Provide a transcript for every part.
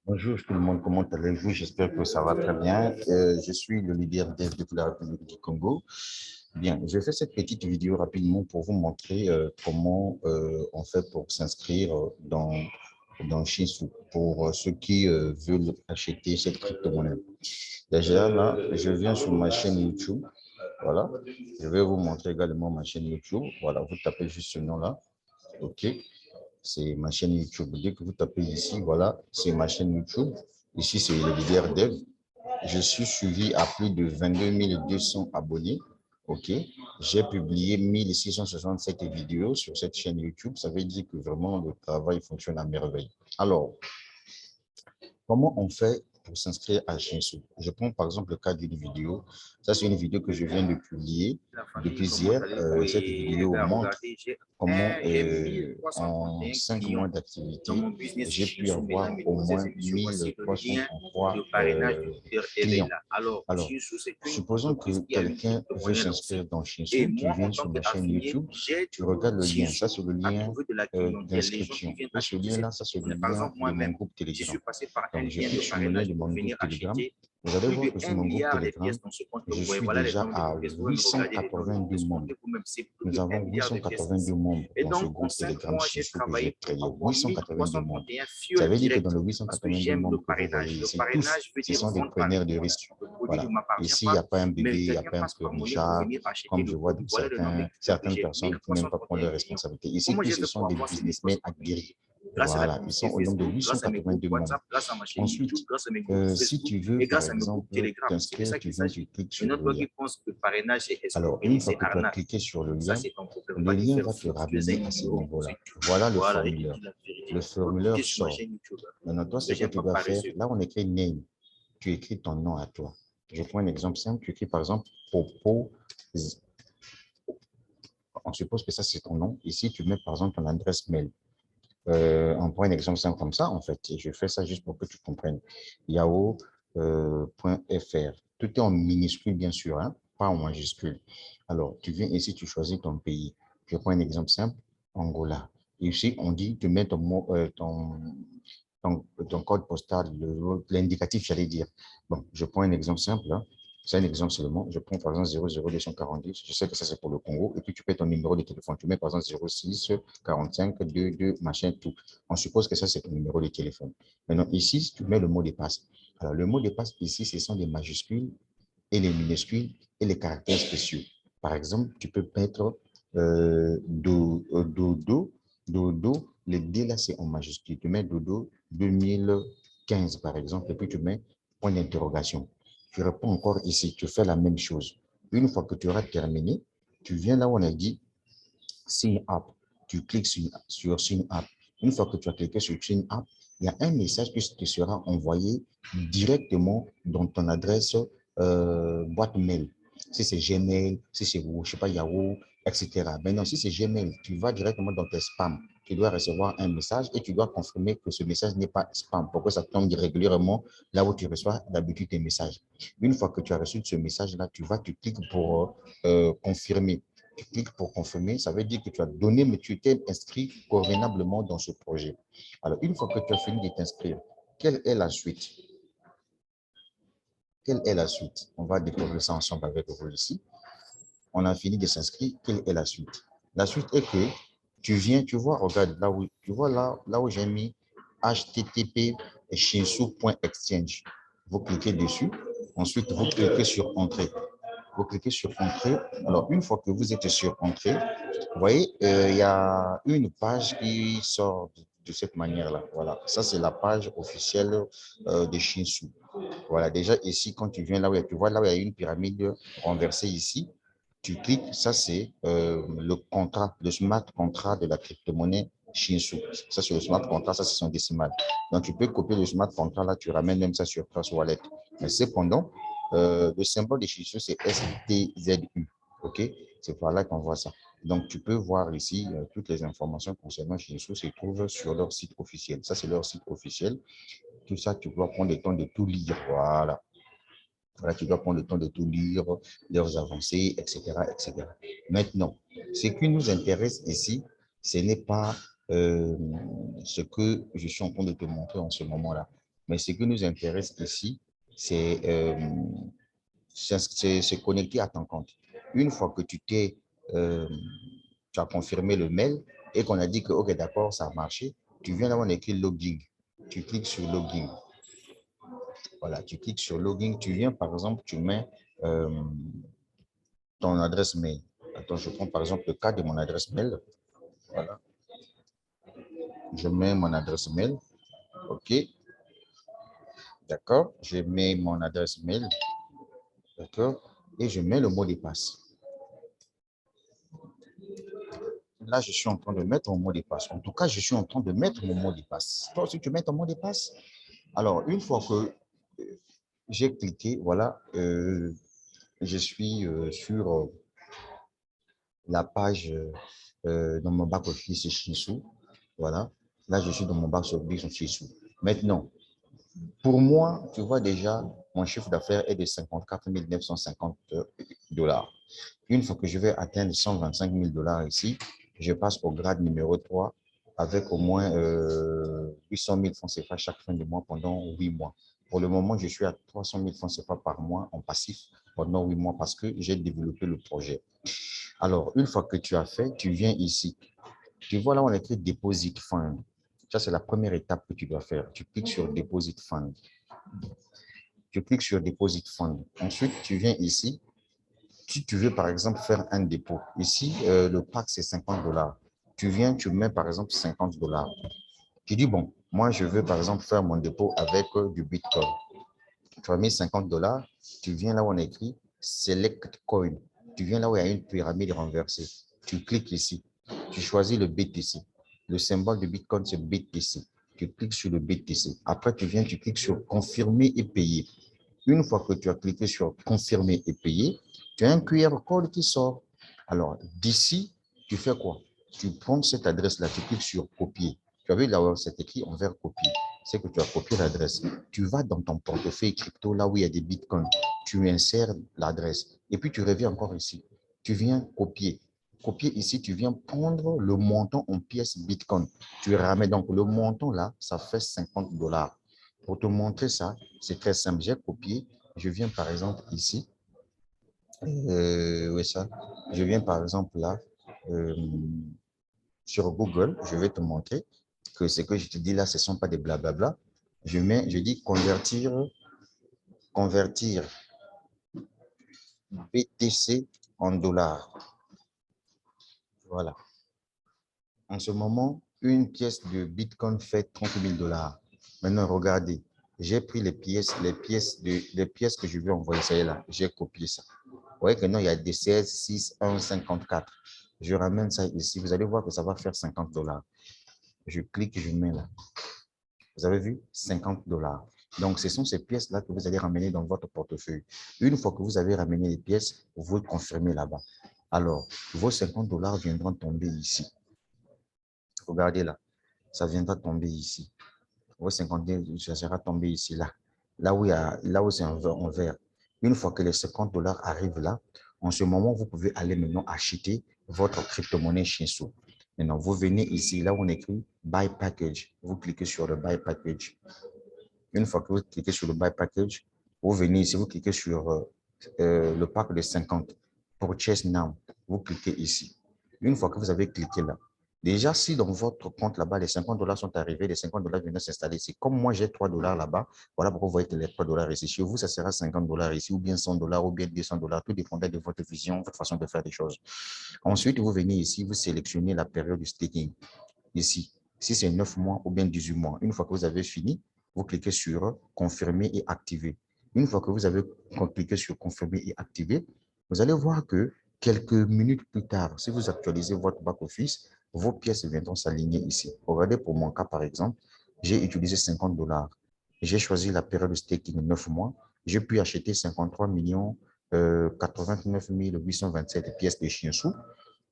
Bonjour tout le monde, comment allez-vous? J'espère que ça va très bien. Je suis le leader dev de la République du Congo. Bien, je fais cette petite vidéo rapidement pour vous montrer comment on fait pour s'inscrire dans Shinsu, pour ceux qui veulent acheter cette crypto-monnaie. Déjà, là, je viens sur ma chaîne YouTube. Voilà, je vais vous montrer également ma chaîne YouTube. Voilà, vous tapez juste ce nom-là. OK. C'est ma chaîne YouTube. Dès que vous tapez ici, voilà, c'est ma chaîne YouTube. Ici, c'est le leader dev. Je suis suivi à plus de 22 200 abonnés. OK. J'ai publié 1667 vidéos sur cette chaîne YouTube. Ça veut dire que vraiment le travail fonctionne à merveille. Alors, comment on fait pour s'inscrire à Shinsu? Je prends par exemple le cas d'une vidéo. Ça, c'est une vidéo que je viens de publier depuis hier. Cette vidéo montre comment en 5 mois d'activité, j'ai pu avoir au moins 1333 clients. Alors, supposons que quelqu'un veut s'inscrire dans Shinsu, tu viens sur ma chaîne YouTube, tu regardes le lien. Ça, c'est le lien d'inscription. Et ce lien-là, ça, c'est le lien de mon groupe Telegram. Donc, je clique sur le lien de mon groupe Telegram. Vous allez voir que sur mon groupe Telegram, je suis déjà à 882 membres. Nous avons 882 membres dans ce groupe Telegram Shinsu que j'ai créé. 882 membres. Ça veut dire que dans les 882 membres que vous voyez ici, tous, ce sont des preneurs de risques. Voilà. Ici, il n'y a pas un bébé, il n'y a pas un pleurnichard, comme je vois certaines personnes qui n'aiment pas prendre leurs responsabilités. Ici, tous, ce sont des businessmen aguerris. Voilà, ils sont au nombre de 882 membres. Ensuite, si tu veux, par exemple, t'inscrire, tu viens, tu cliques sur le lien. Alors, une fois que tu as cliqué sur le lien va te ramener à ce niveau-là. Voilà le formulaire. Le formulaire sort. Maintenant, toi, ce que tu dois faire, là, on écrit name. Tu écris ton nom à toi. Je prends un exemple simple. Tu écris, par exemple, Popo. On suppose que ça, c'est ton nom. Ici, tu mets, par exemple, ton adresse mail. On prend un exemple simple comme ça, en fait. Et je fais ça juste pour que tu comprennes. Yahoo.fr. Tout est en minuscule, bien sûr, hein, pas en majuscule. Alors, tu viens ici, tu choisis ton pays. Je prends un exemple simple, Angola. Ici, on dit de mettre ton code postal, l'indicatif, j'allais dire. Bon, je prends un exemple simple, là. C'est un exemple seulement. Je prends par exemple 00240. Je sais que ça c'est pour le Congo. Et puis tu mets ton numéro de téléphone. Tu mets par exemple 06 45 22 machin tout. On suppose que ça c'est ton numéro de téléphone. Maintenant ici, tu mets le mot de passe. Alors le mot de passe ici, ce sont des majuscules et les minuscules et les caractères spéciaux. Par exemple, tu peux mettre dodo. Le D là c'est en majuscule. Tu mets dodo 2015 par exemple. Et puis tu mets point d'interrogation. Tu réponds encore ici, tu fais la même chose. Une fois que tu auras terminé, tu viens là où on a dit Sign Up. Tu cliques sur Sign Up. Une fois que tu as cliqué sur Sign Up, il y a un message qui te sera envoyé directement dans ton adresse boîte mail. Si c'est Gmail, si c'est, je sais pas, Yahoo, etc. Maintenant, si c'est Gmail, tu vas directement dans tes spams. Tu dois recevoir un message et tu dois confirmer que ce message n'est pas spam pour que ça tombe régulièrement là où tu reçois d'habitude tes messages. Une fois que tu as reçu ce message-là, tu cliques pour confirmer. Tu cliques pour confirmer, ça veut dire que tu as donné, mais tu t'es inscrit convenablement dans ce projet. Alors, une fois que tu as fini de t'inscrire, quelle est la suite? Quelle est la suite? On va découvrir ça ensemble avec vous ici. On a fini de s'inscrire. Quelle est la suite? La suite est que tu viens, tu vois, regarde, tu vois là où j'ai mis http shinsu.exchange. Vous cliquez dessus. Ensuite, vous cliquez sur Entrée. Vous cliquez sur Entrée. Alors, une fois que vous êtes sur Entrée, vous voyez, il y a une page qui sort de cette manière-là. Voilà, ça, c'est la page officielle de Shinsu. Voilà, déjà ici, quand tu viens là où tu vois là où il y a une pyramide renversée ici, tu cliques, ça c'est le contrat, le smart contract de la crypto-monnaie Shinsu. Ça c'est le smart contract, ça c'est son décimal. Donc tu peux copier le smart contract là, tu ramènes même ça sur Trust Wallet. Mais cependant, le symbole de Shinsu c'est STZU. OK? C'est par là qu'on voit ça. Donc tu peux voir ici toutes les informations concernant Shinsu se trouvent sur leur site officiel. Ça c'est leur site officiel. Tout ça, tu dois prendre le temps de tout lire. Voilà. Voilà, tu dois prendre le temps de tout lire, leurs avancées, etc., etc. Maintenant, ce qui nous intéresse ici, ce n'est pas ce que je suis en train de te montrer en ce moment-là. Mais ce qui nous intéresse ici, c'est se connecter à ton compte. Une fois que tu as confirmé le mail et qu'on a dit que, OK, d'accord, ça a marché, tu viens là où on écrit login. Tu cliques sur login. Voilà, tu cliques sur login. Tu viens, par exemple, tu mets ton adresse mail. Attends, je prends par exemple le cas de mon adresse mail. Voilà. Je mets mon adresse mail. OK. D'accord. Je mets mon adresse mail. D'accord. Et je mets le mot de passe. Là, je suis en train de mettre mon mot de passe. En tout cas, je suis en train de mettre mon mot de passe. Toi aussi, tu mets ton mot de passe. Alors, une fois que j'ai cliqué, voilà, je suis sur la page dans mon back-office Shinsu. Voilà. Là, je suis dans mon back-office Shinsu. Maintenant, pour moi, tu vois déjà, mon chiffre d'affaires est de 54 950 $. Une fois que je vais atteindre 125 000 $ ici, je passe au grade numéro 3 avec au moins 800 000 francs CFA chaque fin de mois pendant 8 mois. Pour le moment, je suis à 300 000 francs CFA par mois en passif pendant 8 mois parce que j'ai développé le projet. Alors, une fois que tu as fait, tu viens ici. Tu vois là, on écrit Deposit Fund. Ça, c'est la première étape que tu dois faire. Tu cliques sur Deposit Fund. Tu cliques sur Deposit Fund. Ensuite, tu viens ici. Si tu veux, par exemple, faire un dépôt, ici, le pack, c'est 50 $. Tu viens, tu mets, par exemple, 50 $. Tu dis, bon, moi, je veux, par exemple, faire mon dépôt avec du Bitcoin. Tu as mis 50 $. Tu viens là où on écrit Select Coin. Tu viens là où il y a une pyramide renversée. Tu cliques ici. Tu choisis le BTC. Le symbole de Bitcoin, c'est BTC. Tu cliques sur le BTC. Après, tu viens, tu cliques sur Confirmer et payer. Une fois que tu as cliqué sur Confirmer et payer, tu as un QR code qui sort. Alors, d'ici, tu fais quoi? Tu prends cette adresse-là, tu cliques sur Copier. Tu as vu là où c'est écrit en vert Copier. C'est que tu as copié l'adresse. Tu vas dans ton portefeuille crypto, là où il y a des bitcoins. Tu insères l'adresse. Et puis, tu reviens encore ici. Tu viens copier. Copier ici, tu viens prendre le montant en pièces bitcoin. Tu ramènes donc le montant là, ça fait 50 $. Pour te montrer ça, c'est très simple. J'ai copié. Je viens par exemple ici. Oui, ça. Je viens par exemple là. euh, sur Google. Je vais te montrer que ce que je te dis là, ce ne sont pas des blablabla. Je dis convertir BTC en dollars. Voilà. En ce moment, une pièce de Bitcoin fait 30 000 $. Maintenant, regardez, j'ai pris les pièces que je vais envoyer, ça y est là, j'ai copié ça. Vous voyez que non, il y a des 16, 6, 1, 54. Je ramène ça ici, vous allez voir que ça va faire 50 $. Je clique, je mets là. Vous avez vu? 50 $. Donc, ce sont ces pièces-là que vous allez ramener dans votre portefeuille. Une fois que vous avez ramené les pièces, vous confirmez là-bas. Alors, vos 50 $ viendront tomber ici. Regardez là, ça viendra tomber ici. Vos 50 $, ça sera tombé ici, là. Là où c'est en vert. Une fois que les 50 $ arrivent là, en ce moment, vous pouvez aller maintenant acheter votre crypto-monnaie Shinsu. Maintenant, vous venez ici, là où on écrit Buy Package. Vous cliquez sur le Buy Package. Une fois que vous cliquez sur le Buy Package, vous venez ici, vous cliquez sur le pack de 50. Purchase Now. Vous cliquez ici. Une fois que vous avez cliqué là, déjà, si dans votre compte là-bas, les 50 $ sont arrivés, les 50 $ viennent s'installer ici. Comme moi, j'ai 3 $ là-bas, voilà pourquoi vous voyez que les 3 $ ici. Chez vous, ça sera 50 $ ici, ou bien 100 $, ou bien 200 $. Tout dépendra de votre vision, votre façon de faire des choses. Ensuite, vous venez ici, vous sélectionnez la période du staking. Ici, si c'est 9 mois ou bien 18 mois. Une fois que vous avez fini, vous cliquez sur Confirmer et activer. Une fois que vous avez cliqué sur Confirmer et activer, vous allez voir que quelques minutes plus tard, si vous actualisez votre back-office, vos pièces viendront s'aligner ici. Regardez pour mon cas, par exemple, j'ai utilisé 50 $. J'ai choisi la période de staking 9 mois. J'ai pu acheter 53 89 827 pièces de Shinsu.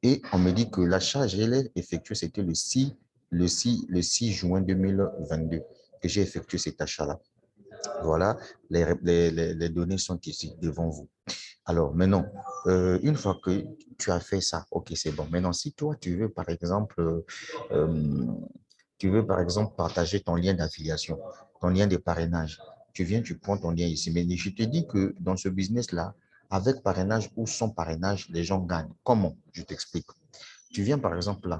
Et on me dit que l'achat, je l'ai effectué, c'était le 6 juin 2022 que j'ai effectué cet achat-là. Voilà, les données sont ici devant vous. Alors maintenant, une fois que tu as fait ça, ok, c'est bon. Maintenant, si toi, tu veux par exemple partager ton lien d'affiliation, ton lien de parrainage. Tu viens, tu prends ton lien ici. Mais je te dis que dans ce business-là, avec parrainage ou sans parrainage, les gens gagnent. Comment? Je t'explique. Tu viens par exemple là,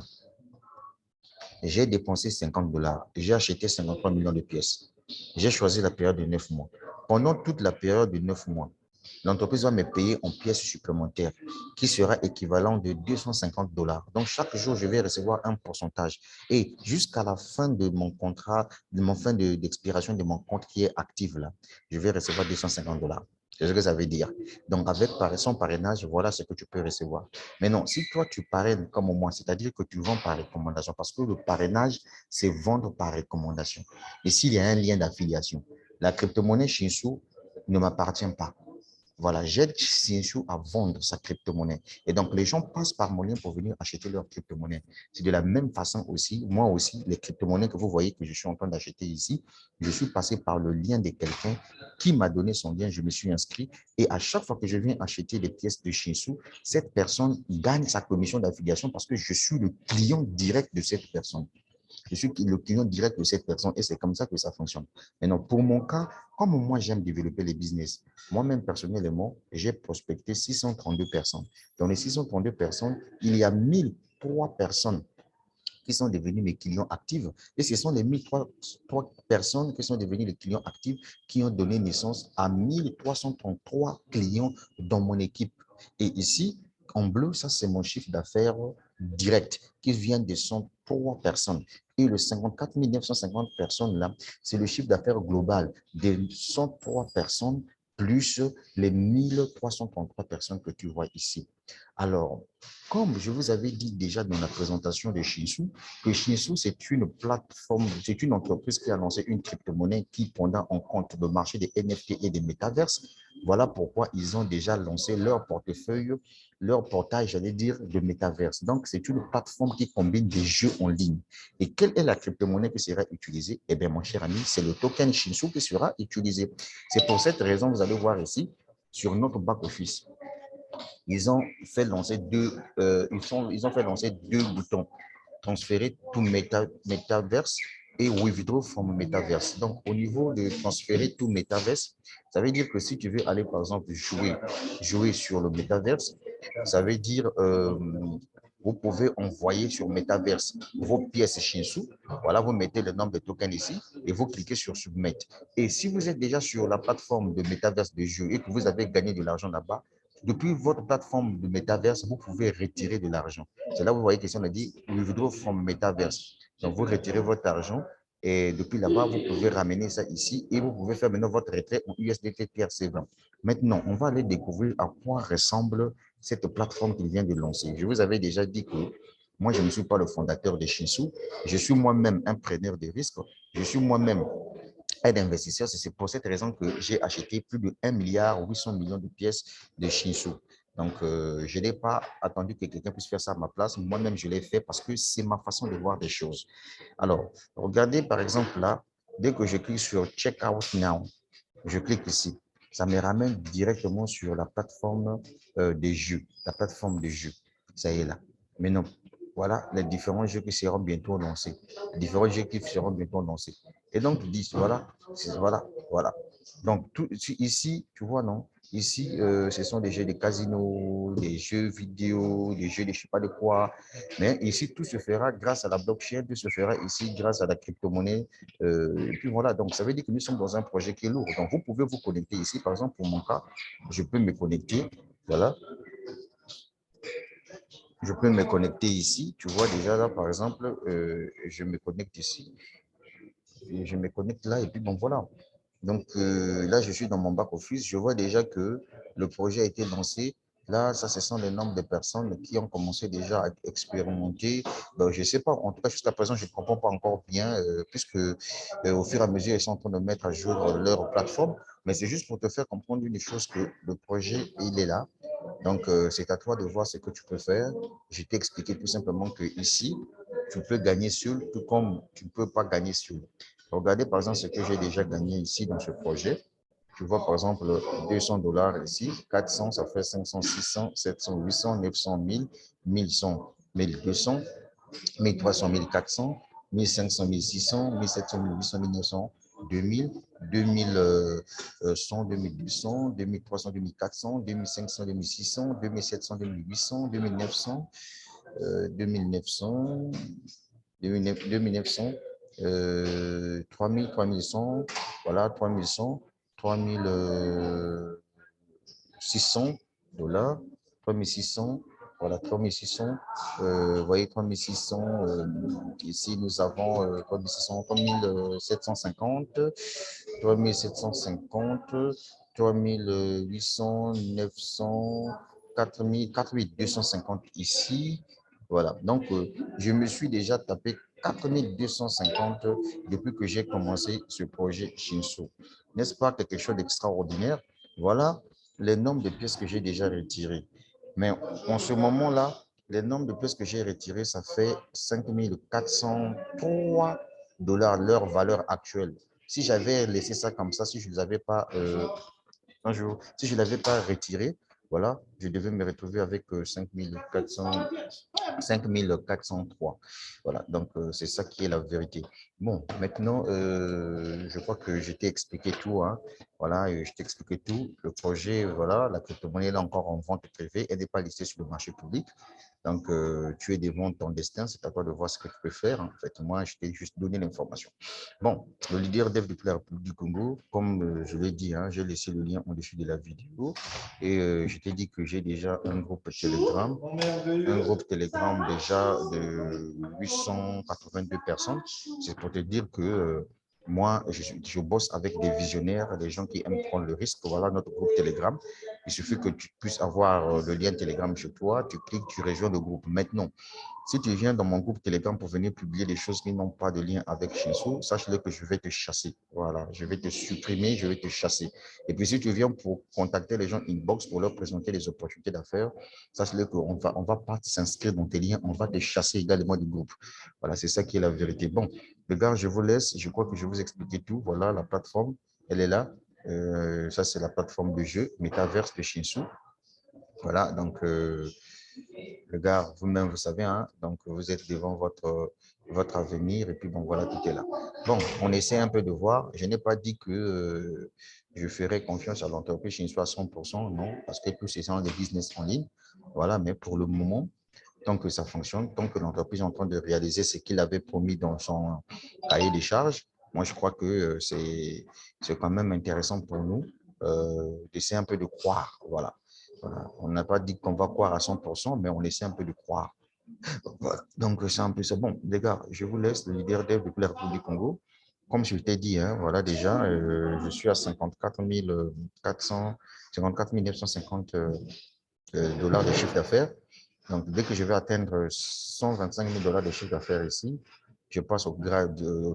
j'ai dépensé 50 $, j'ai acheté 53 millions de pièces. J'ai choisi la période de 9 mois. Pendant toute la période de 9 mois, l'entreprise va me payer en pièces supplémentaires qui sera équivalent de 250 $. Donc, chaque jour, je vais recevoir un pourcentage. Et jusqu'à la fin de mon contrat, de mon fin d'expiration de mon compte qui est actif là, je vais recevoir 250 $. C'est ce que ça veut dire. Donc, avec son parrainage, voilà ce que tu peux recevoir. Mais non, si toi, tu parraines comme moi, c'est-à-dire que tu vends par recommandation, parce que le parrainage, c'est vendre par recommandation. Et s'il y a un lien d'affiliation, la crypto-monnaie Shinshu ne m'appartient pas. Voilà, j'aide Shinshu à vendre sa crypto-monnaie. Et donc, les gens passent par mon lien pour venir acheter leur crypto-monnaie. C'est de la même façon aussi, moi aussi, les crypto-monnaies que vous voyez que je suis en train d'acheter ici, je suis passé par le lien de quelqu'un qui m'a donné son lien, je me suis inscrit. Et à chaque fois que je viens acheter des pièces de Shinshu, cette personne gagne sa commission d'affiliation parce que je suis le client direct de cette personne. Je suis le client direct de cette personne et c'est comme ça que ça fonctionne. Maintenant, pour mon cas, comme moi, j'aime développer les business, moi-même, personnellement, j'ai prospecté 632 personnes. Dans les 632 personnes, il y a 1003 personnes qui sont devenues mes clients actifs. Et ce sont les 1003 personnes qui sont devenues les clients actifs qui ont donné naissance à 1333 clients dans mon équipe. Et ici, en bleu, ça, c'est mon chiffre d'affaires direct qui vient de 103 personnes. Et le 54 950 personnes là, c'est le chiffre d'affaires global des 103 personnes plus les 1333 personnes que tu vois ici. Alors, comme je vous avais dit déjà dans la présentation de Shinshu, que Shinshu, c'est une plateforme, c'est une entreprise qui a lancé une crypto-monnaie qui prendra en compte le marché des NFT et des métaverses. Voilà pourquoi ils ont déjà lancé leur portefeuille, leur portail, j'allais dire, de métaverse. Donc, c'est une plateforme qui combine des jeux en ligne. Et quelle est la crypto-monnaie qui sera utilisée? Eh bien, mon cher ami, c'est le token Shinshu qui sera utilisé. C'est pour cette raison, vous allez voir ici, sur notre back-office, ils ont fait lancer ils ont fait lancer deux boutons. Transférer tout Metaverse et withdraw from Metaverse. Donc, au niveau de transférer tout Metaverse, ça veut dire que si tu veux aller, par exemple, jouer sur le Metaverse, ça veut dire vous pouvez envoyer sur Metaverse vos pièces Shinshu. Voilà, vous mettez le nombre de tokens ici et vous cliquez sur Submit. Et si vous êtes déjà sur la plateforme de Metaverse de jeu et que vous avez gagné de l'argent là-bas, depuis votre plateforme de Metaverse, vous pouvez retirer de l'argent. C'est là où vous voyez que on a dit withdraw from Metaverse. Donc, vous retirez votre argent et depuis là-bas, vous pouvez ramener ça ici et vous pouvez faire maintenant votre retrait en USDT TRC20. Maintenant, on va aller découvrir à quoi ressemble cette plateforme qu'il vient de lancer. Je vous avais déjà dit que moi, je ne suis pas le fondateur de Shinshu. Je suis moi-même un preneur de risques. Je suis moi-même aide investisseur. C'est pour cette raison que j'ai acheté plus de 1,8 milliard de pièces de Shinshu. Donc, je n'ai pas attendu que quelqu'un puisse faire ça à ma place. Moi-même, je l'ai fait parce que c'est ma façon de voir des choses. Alors, regardez par exemple là, dès que je clique sur Check Out Now, je clique ici. Ça me ramène directement sur la plateforme des jeux, la plateforme des jeux. Ça y est là. Mais non, voilà les différents jeux qui seront bientôt lancés. Les différents jeux qui seront bientôt lancés. Et donc, ils disent, voilà, voilà, voilà. Donc, tout, ici, tu vois, non? Ici, ce sont des jeux de casino, des jeux vidéo, des jeux de je ne sais pas de quoi. Mais ici, tout se fera grâce à la blockchain, tout se fera ici grâce à la crypto-monnaie. Et puis voilà, donc ça veut dire que nous sommes dans un projet qui est lourd. Donc, vous pouvez vous connecter ici. Par exemple, pour mon cas, je peux me connecter. Voilà, je peux me connecter ici. Tu vois déjà là, par exemple, je me connecte ici. Et je me connecte là et puis bon, voilà. Donc là, je suis dans mon back-office. Je vois déjà que le projet a été lancé. Là, ça, ce sont les nombres de personnes qui ont commencé déjà à expérimenter. Donc, je ne sais pas, en tout cas, jusqu'à présent, je ne comprends pas encore bien, puisque au fur et à mesure, ils sont en train de mettre à jour leur plateforme. Mais c'est juste pour te faire comprendre une chose, que le projet, il est là. Donc, c'est à toi de voir ce que tu peux faire. Je t'ai expliqué tout simplement que ici, tu peux gagner sur, tout comme tu ne peux pas gagner sur. Regardez par exemple ce que j'ai déjà gagné ici dans ce projet. Tu vois par exemple 200 $ ici, 400, ça fait 500, 600, 700, 800, 900, 1000, 1100, 1200, 1300, 1400, 1500, 1600, 1700, 1800, 1900, 2000, 2100, 2200, 2300, 2400, 2500, 2600, 2700, 2800, 2900, 2900, 2900, 3000, 3100, voilà, 3100, 3600 $, 3600, voilà, 3600, vous voyez, 3600, ici nous avons 3600, 3750, 3750, 3800, 900, 4000, 4250 ici, voilà. Donc, je me suis déjà tapé 4250 depuis que j'ai commencé ce projet Shinsu. N'est-ce pas quelque chose d'extraordinaire? Voilà les nombres de pièces que j'ai déjà retirées. Mais en ce moment-là, les nombres de pièces que j'ai retirées, ça fait 5403 $, leur valeur actuelle. Si j'avais laissé ça comme ça, si je ne les avais pas un jour, si je ne l'avais pas retiré, voilà, je devais me retrouver avec 5403. Voilà, donc c'est ça qui est la vérité. Bon, maintenant, je crois que je t'ai expliqué tout. Hein. Voilà, je t'ai expliqué tout. Le projet, voilà, la crypto-monnaie est encore en vente privée. Elle n'est pas listée sur le marché public. Donc, tu es devant ton destin. C'est à toi de voir ce que tu peux faire. En fait, moi, je t'ai juste donné l'information. Bon, le leader dev depuis la République du Congo, comme je l'ai dit, hein, j'ai laissé le lien au-dessus de la vidéo. Et je t'ai dit que j'ai déjà un groupe Telegram déjà de 882 personnes. C'est pour te dire que moi, je bosse avec des visionnaires, des gens qui aiment prendre le risque. Voilà notre groupe Telegram. Il suffit que tu puisses avoir le lien Telegram chez toi, tu cliques, tu rejoins le groupe. Maintenant, si tu viens dans mon groupe Telegram pour venir publier des choses qui n'ont pas de lien avec Shinsu, sache-le que je vais te chasser. Voilà, je vais te supprimer, je vais te chasser. Et puis, si tu viens pour contacter les gens inbox pour leur présenter les opportunités d'affaires, sache-le qu'on on va pas s'inscrire dans tes liens, on va te chasser également du groupe. Voilà, c'est ça qui est la vérité. Bon, les gars, je vous laisse. Je crois que je vous ai expliqué tout. Voilà, la plateforme, elle est là. Ça, c'est la plateforme de jeu, Metaverse de Shinsu. Voilà, donc, les gars, vous-même, vous savez, hein, donc vous êtes devant votre avenir et puis bon, voilà, tout est là. Bon, on essaie un peu de voir. Je n'ai pas dit que je ferai confiance à l'entreprise Shinsu à 100%, non, parce que tout c'est dans des business en ligne. Voilà, mais pour le moment, tant que ça fonctionne, tant que l'entreprise est en train de réaliser ce qu'il avait promis dans son cahier des charges, moi, je crois que c'est quand même intéressant pour nous d'essayer un peu de croire. Voilà. Voilà. On n'a pas dit qu'on va croire à 100%, mais on essaie un peu de croire. Voilà. Donc, c'est un peu ça. Bon, les gars, je vous laisse, le leader dev depuis la République du Congo. Comme je t'ai dit, hein, voilà déjà, je suis à 54 400, 54 950 $ de chiffre d'affaires. Donc, dès que je vais atteindre 125 000 $ de chiffre d'affaires ici, je passe au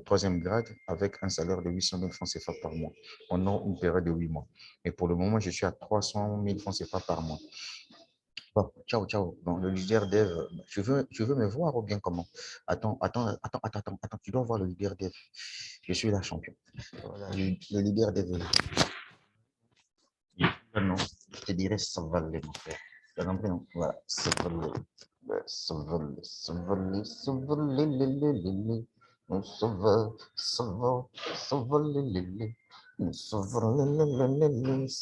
troisième grade avec un salaire de 800 000 francs CFA par mois pendant une période de 8 mois. Et pour le moment, je suis à 300 000 francs CFA par mois. Bon, ciao, ciao. Bon, le leader dev, je veux me voir ou bien comment? Attends, tu dois voir le leader dev. Je suis la champion. Voilà, le leader dev. Non, je te dirais ça va aller, mon frère. Tu as compris, non? Voilà, ça va aller. Ça va aller, ça va aller, ça va aller, ça va, ça va, ça va aller, ça va aller,